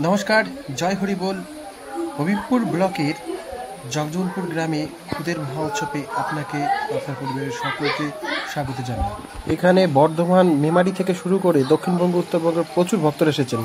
নমস্কার, জয় হরি বল। হবিবপুর ব্লকের জগজলপুর গ্রামে খুদের মহা উৎসবে আপনাকে আপনার পরিবারের সকলকে স্বাগত জানাই। এখানে বর্ধমান মেমারি থেকে শুরু করে দক্ষিণবঙ্গ উত্তরবঙ্গের প্রচুর ভক্তরা এসেছেন।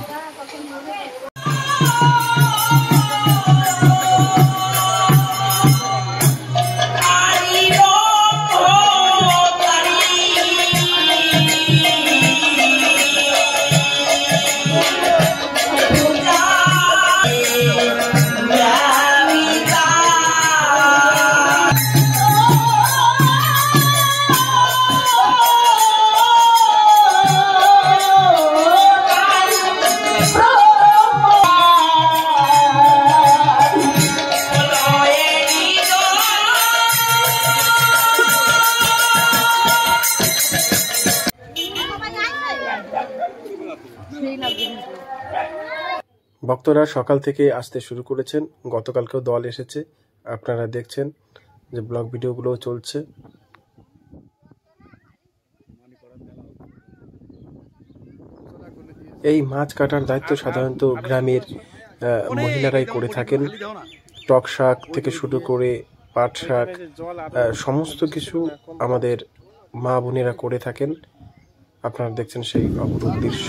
ভক্তরা সকাল থেকে আসতে শুরু করেছেন। গতকালকেও দল এসেছে, আপনারা দেখছেন যে ব্লগ ভিডিওগুলো চলছে। এই মাছ কাটার দায়িত্ব সাধারণত গ্রামের মহিলারাই করে থাকেন। টক শাক থেকে শুরু করে পাট শাক সমস্ত কিছু আমাদের মা বোনেরা করে থাকেন। আপনারা দেখছেন সেই অপরূপ দৃশ্য।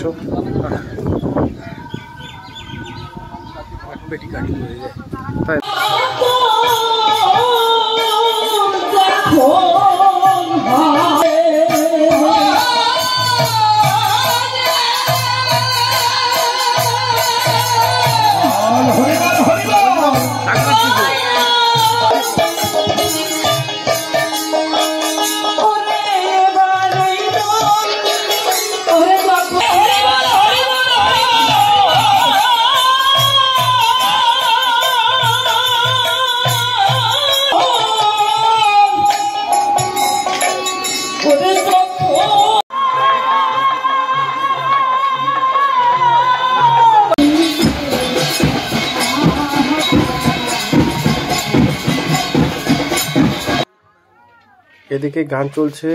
এদিকে গান চলছে,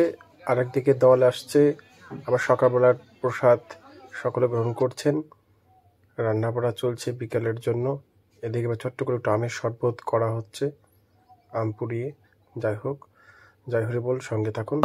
আর একদিকে দল আসছে। আবার সকালবেলার প্রসাদ সকলে গ্রহণ করছেন। রান্না বাড়া চলছে বিকালের জন্য। এদিকে ছোট্ট করে একটু আমের শরবত করা হচ্ছে, আম পুড়িয়ে। যাই হোক, জয় হরি বল, সঙ্গে থাকুন।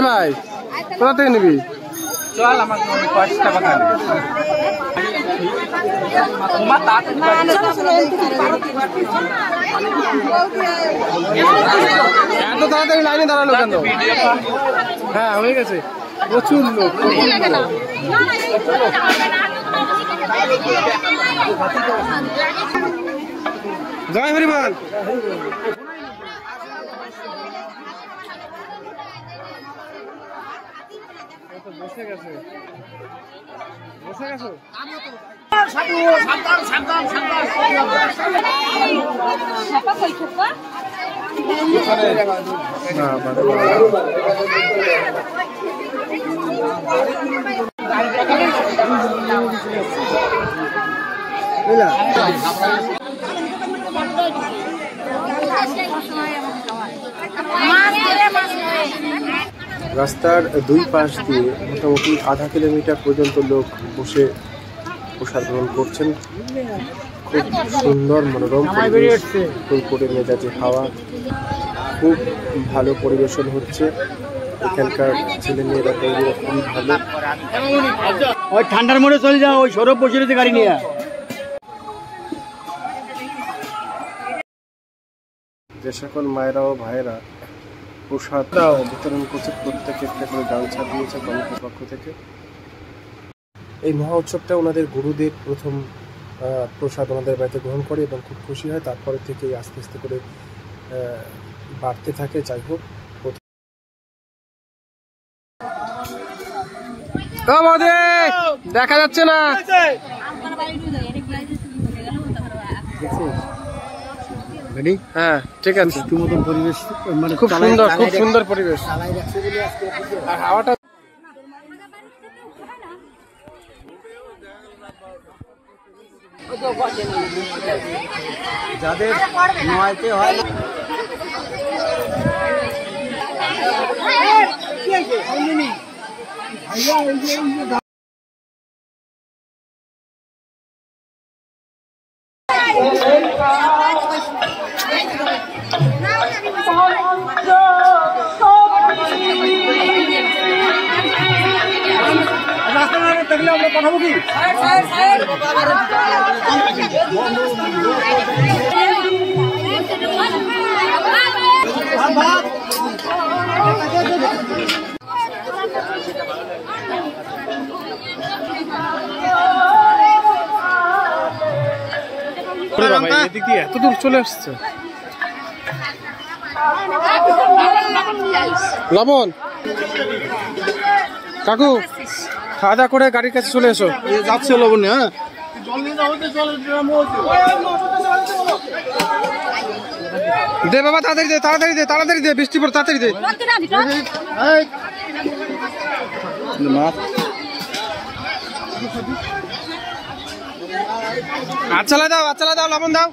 ভাই কোথা থেকে নিবি? চল আমাকে ৫ টাকা এত তাড়াতাড়ি লাইনে দাঁড়ালো কেন? হ্যাঁ হয়ে গেছে, প্রচুর লোক। জয় হরি বল। বসে গেছে, বসে গেছো। রাস্তার দুই পাশ দিয়ে মোটামুটি আধা কিলোমিটার পর্যন্ত লোক বসে প্রসাদ গ্রহণ করছেন। খুব সুন্দর মনোরম পরিবেশ, ফুলপুরে মেজাজে হাওয়া, খুব ভালো পরিবেশন হচ্ছে। এখানকার ছেলে মেয়েরা তৈরিরা খুবই ভালো। ওই ঠান্ডার মধ্যে চলে যাও, ওই সৌরভ বসিয়ে গাড়ি নিয়ে। যে সকল মায়েরা ও ভাইয়েরা প্রসাদ বিতরণ করছে, প্রত্যেকে একটা করে গামছা দিয়েছে কমিটির পক্ষ থেকে। এই মহা উৎসবটা ওনাদের গুরুদেব প্রথম প্রসাদ ওনাদের বাড়িতে গ্রহণ করে এবং খুব খুশি হয়। তারপরে থেকে আস্তে আস্তে করে বাড়তে থাকে। যাই হোক, দেখা যাচ্ছে না। হ্যাঁ ঠিক আছে, মতন পরিবেশ, মানে খুব সুন্দর, খুব সুন্দর পরিবেশ। আর হাওয়াটা যাদের নয়তে হয় দেখলে আমরা কথা বলি। এদিক দিয়ে এত দূর চলে আসছে। লবণ কাকু, খাওয়া দাওয়া করে গাড়ির কাছে চলে এসো। যাচ্ছে লবণ, হ্যাঁ দে বাবা, তাড়াতাড়ি দে, তাড়াতাড়ি দে, তাড়াতাড়ি দে, বৃষ্টি পড়ে তাড়াতাড়ি দে। আচ্ছা দাও, আচ্ছা দাও, লবণ দাও।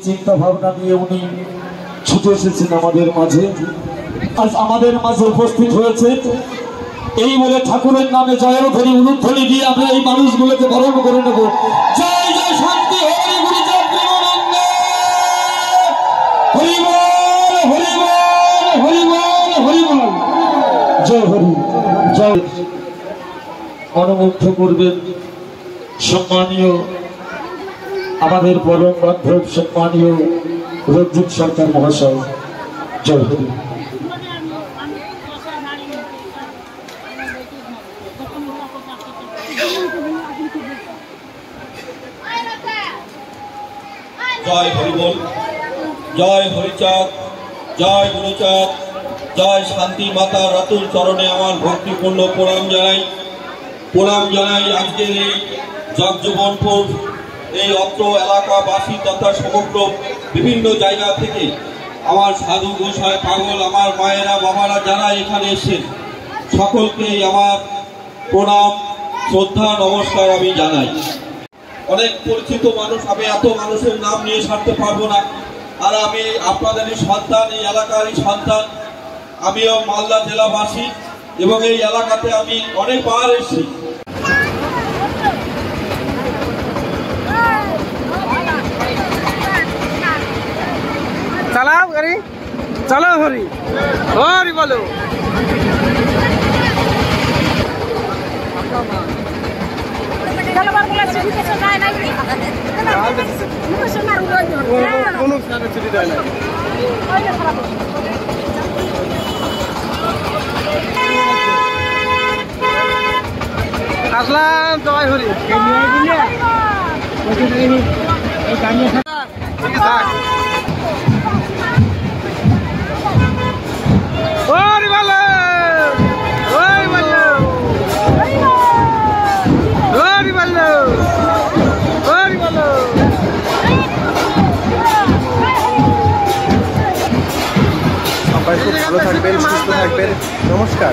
চিন্তা ভাবনা নিয়ে উনি ছুটে এসেছেন আমাদের মাঝে, আজ আমাদের মাঝে উপস্থিত হয়েছে। এই বলে ঠাকুরের নামে জয়ধ্বনি উলুধ্বনি দিয়ে আমরা এই মানুষগুলোকে বরণ করে নেব। জয় জয় শান্তি, হরি গুরু জয় প্রেমানন্দ, হরি বল হরি বল হরি বল হরি বল, জয় হরি জয়। মনোমুগ্ধ করবেন সম্মানীয় আমাদের পরম বান্ধব সম্মানীয় রঞ্জিত সরকার মহাশয়। জয় হরি। জয় হরিবল, জয় হরিচাঁদ, জয় গুরুচাঁদ, জয় শান্তি মাতা রাতুল চরণে আমার ভক্তিপূর্ণ প্রণাম জানাই। প্রণাম জানাই আজকের এই জগজীবনপুর এই অত্র এলাকাবাসী তথা সমগ্র বিভিন্ন জায়গা থেকে আমার সাধু গোসাই পাগল, আমার মায়েরা বাবারা যারা এখানে এসেছেন সকলকেই আমার প্রণাম শ্রদ্ধা নমস্কার আমি জানাই। অনেক পরিচিত মানুষ, আমি এত মানুষের নাম নিয়ে সারতে পারবো না। আর আমি আপনাদেরই সন্তান, এই এলাকারই সন্তান। আমিও মালদা জেলাবাসী এবং এই এলাকাতে আমি অনেকবার এসেছি। চালাও গাড়ি, চালাও হরি হরি বলো। আসলাম, জয় হরি। হরি বলো, হরি বলো, হরি বলো, হরি বলো। সবাই খুব ভালো থাকবেন, সুস্থ থাকবেন। নমস্কার।